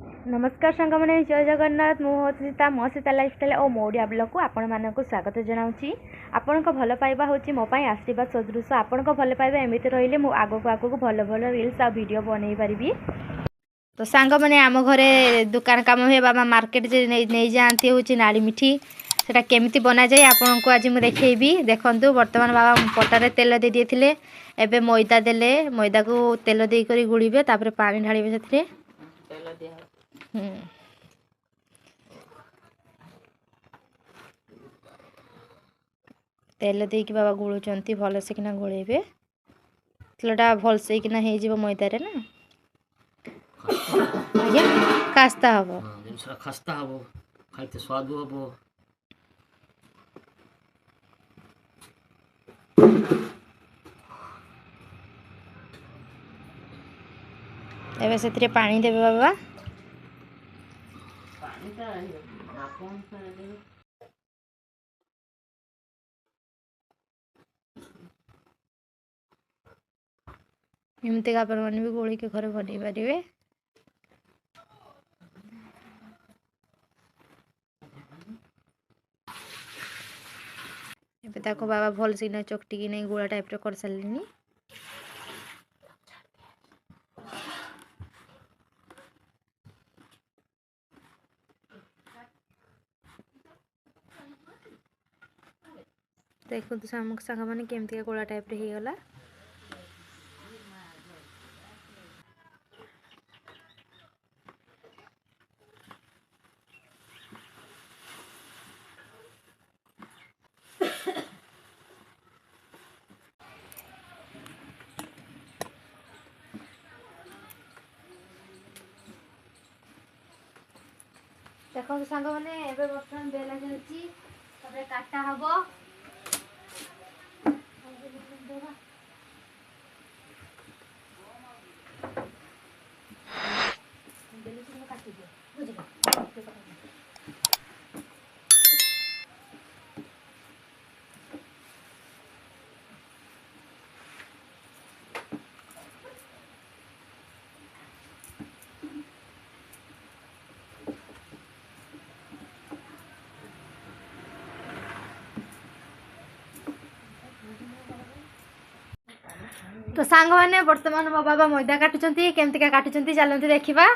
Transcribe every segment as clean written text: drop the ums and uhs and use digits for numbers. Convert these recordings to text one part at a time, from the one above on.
नमस्कार सांग मैंने जय जगन्नाथ मुझे सीता मो सीता लाइफस्टाइल और मो ओडिया ब्लॉग को आपण मानक स्वागत जनाऊँगी। आपण भल पाइबा हूँ मो आशीर्वाद सदृश। आपण भल पाइबा एमती रही मुझे आगक आगक भल भल रिल्स आ वीडियो बनई पारि। तो सांग मैंने आम घरे दुकान काम हुए बाबा मार्केट नहीं जाती हूँ नाड़ी मिठी सेटा केमिति बना जाए आपन को आज मुझे देखी। देखु बर्तमान बाबा पटारे तेल दे दिए एबे मैदा देले मैदा को तेल देकर गुड़े तापर पानी ढालिबे से तेल देकी बाबा गोलुचंती भल से किना गोलेबे तेलटा भल से किना हे जीवो मैदारे ना आज्ञा खास्ता हबो जिनसा खस्ता हबो खाइते स्वाद हबो। एबे सेतिरे पानी देबे बाबा पानी का नापन से देबे। एमती का अपन भी गोली के घरे बनै पारिबे। एबे ताको बाबा भल से ना चकटी की नहीं गोला टाइप रे कर सारलिनी। देखो तो सांग मैंने केमती गोला टाइप रे ही गला। देखो तो सांग मैंने एबे बर्तमान बेला चलची तबे काटा हबो। तो सांग मैंने बर्तमान मो बाबा मैदा काटुचंती केमतिका काटुचंती चलंती देखिबा।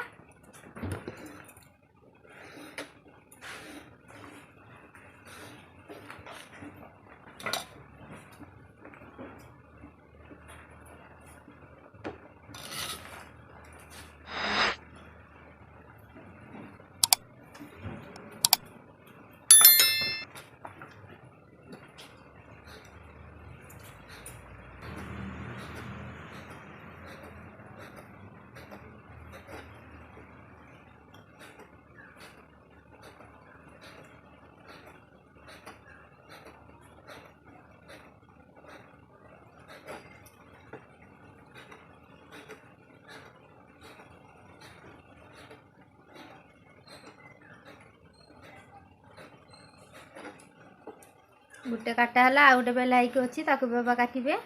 गोटे काटा है आ गोटे बेला ही अच्छी ताको बाबा काटिबे।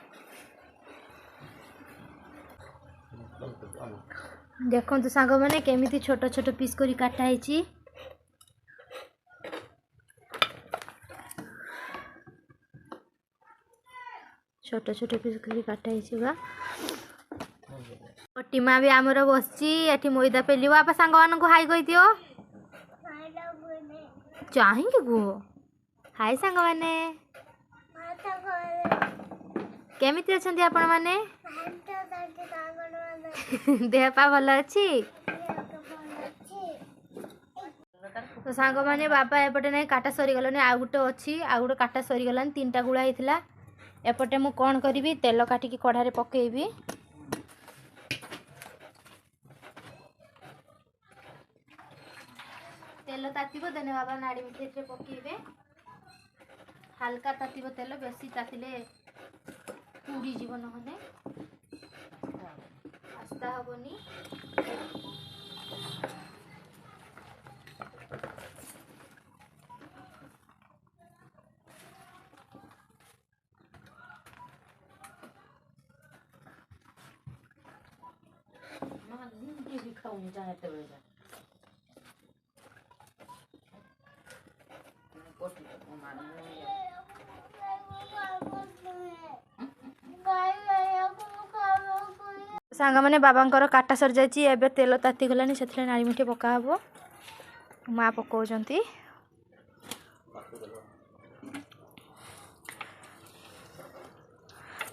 देखो तो सांग मैंने केमिति छोट छोट पीस करी काटा है। छोट छोट पीस करी काटा है। टीमा भी आमर बसची एठी मैदा पेलिबो। आप सांग मान को हाई कहि दियो चाहेंगे गो हाय सांग माने केमिति अछंती आपण माने देह पा भल अछि। तो सांग माने बाबा एपटे नहीं काटा सरी गलनी आ गुटे अछि आ गुटे काटा सरी गलान तीनटा गुळा हितला। एपटे मु कोन करबी तेल काटी की कढ़ारे पकेइबी। तेल तातीबो देने बाबा नाड़ी मिठे पकेइबे। हल्का तातीबो तेल बेसी तातिले पुड़ी जीवन हने आस्ता हबनी। ସାଙ୍ଗମାନେ ବାବାଙ୍କର କାଟା ସରିଯାଇଛି। ଏବେ ତେଲ ତାତିଗଲାଣି, ସେଥିରେ ନାଳି ମିଠି ପକା ହେବ। ମା ପକାଉଛନ୍ତି।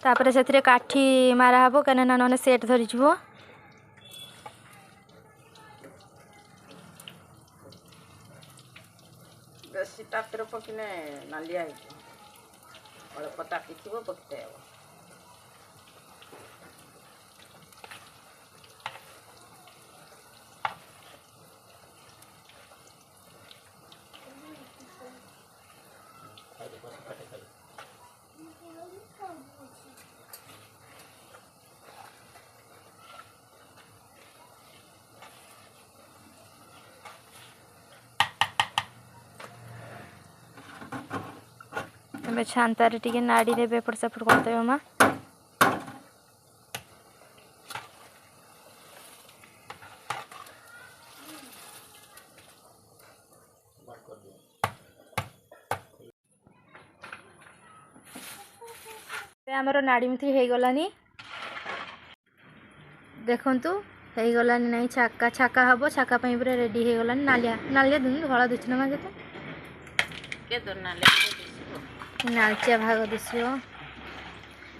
ତାପରେ ସେଥିରେ କାଠି ମାରା ହେବ, କାହିଁକିନା ନହେଲେ ସେଟ୍ ଧରିଯିବ। ବେଶୀ ତାତିରେ ପକିଲେ ନାଲିଆ ହେଇଯିବ, ଅଳ୍ପ ତାତିଥିବ ପକିତେ ହେବ। ଏବେ ଛାନ୍ତାରେ ଟିକେ ନାଡ଼ି ଦେବେ, ଏପଟ ସେପଟ କରିଦେବେ ମା। ଆମର ନାଡ଼ି ମିଠି ହେଇଗଲାନି, ଦେଖନ୍ତୁ ହେଇଗଲାନି। ନାଇଁ ଛାକା ଛାକା ହେବ, ଛାକା ପାଇଁ ପୁରା ରେଡ଼ି ହେଇଗଲାନି। ନାଲିଆ ନାଲିଆ ଧଳା ଦିଶୁନ ମା କେତେ ନାଲଚିଆ ଭାଗ ଦିଶିବ,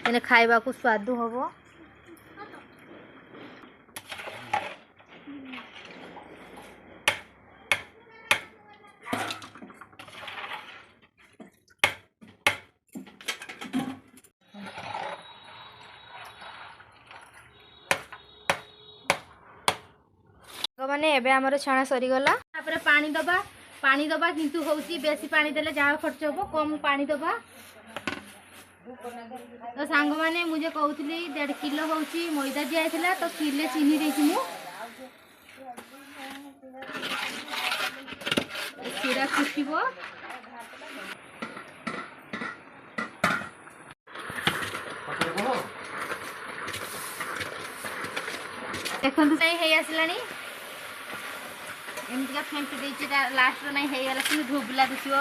ଏନେ ଖାଇବାକୁ ସ୍ୱାଦ ହେବ। ମାନେ ଏବେ ଆମର ଛଣା ସରିଗଲା। ତାପରେ ପାଣି ଦବା କିନ୍ତୁ ହଉଛି ବେଶୀ ପାଣି ଦେଲେ ଯାହା ଖର୍ଚ୍ଚ ହବ, କମ ପାଣି ଦବା। ତ ସାଙ୍ଗମାନେ ମୁଁ ଯେ କହୁଥିଲି 1.5 କିଲୋ ହଉଛି ମଇଦା ଦିଆଯାଇଥିଲା, ତ କିଲେ ଚିନି ଦେଇଛି ମୁଁ। କ୍ଷୀର ଫୁଟିବ, ଦେଖନ୍ତୁ ନାଇଁ ହେଇ ଆସିଲାଣି। ଏମିତିକା ଫେଣ୍ଟି ଦେଇଛି, ଲାଷ୍ଟର ନାଇଁ ହେଇଗଲା, କିନ୍ତୁ ଧୋବଲା ଦିଶିବ।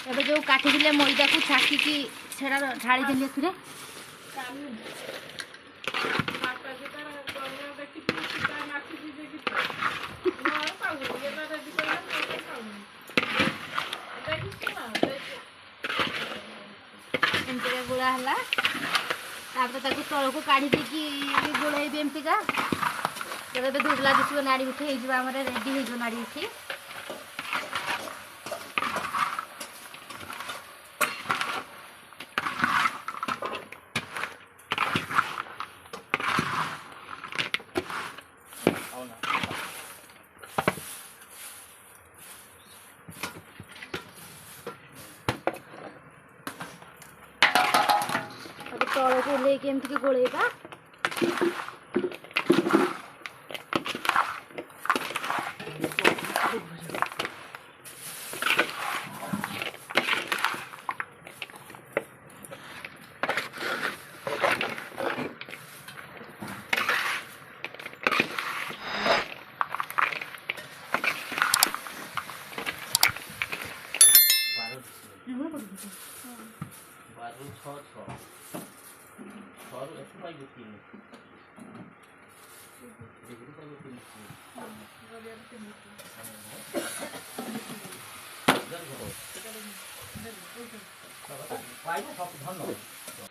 ଏବେ ଯେଉଁ କାଟିଥିଲେ ମଇଦାକୁ ଛାକିକି ସେଟା ଢାଳିଦେଲି ଏଥିରେ। ଏମିତିକା ଗୁଳା ହେଲା, ତାପରେ ତାକୁ ତଳକୁ କାଢ଼ି ଦେଇକି ଗୋଳେଇବି ଏମିତିକା। ତେବେ ଏବେ ଧୋବଲା ଦିଶିବ, ନାଡ଼ି ମିଠି ହେଇଯିବ, ଆମର ରେଡ଼ି ହେଇଯିବ ନାଡ଼ି ମିଠି। ତଳକୁ ଓହ୍ଲେଇକି ଏମିତିକି ଗୋଳେଇବା।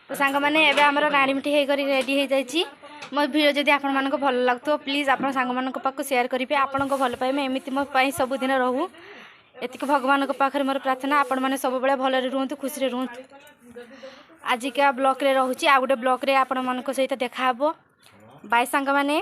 तो सांग मैंने एबे हमर नाड़ी मिठी हे करी रेडी हो जाइए। मो वीडियो जदि आपण मानको भल लागतो प्लीज आपण सांग मानको पाको शेयर करिवे। आपण को भल पाइमे एमिति मो पई सब दिन रहू एतिक भगवान को पाखरे मोर प्रार्थना आपण माने सब बेले भलरे रहंतु खुशी रे रहंतु। आजिका ब्लॉक रे रहूची आ गुटे ब्लॉक रे आपण मानको सहित देखा हबो। बाय सांग माने।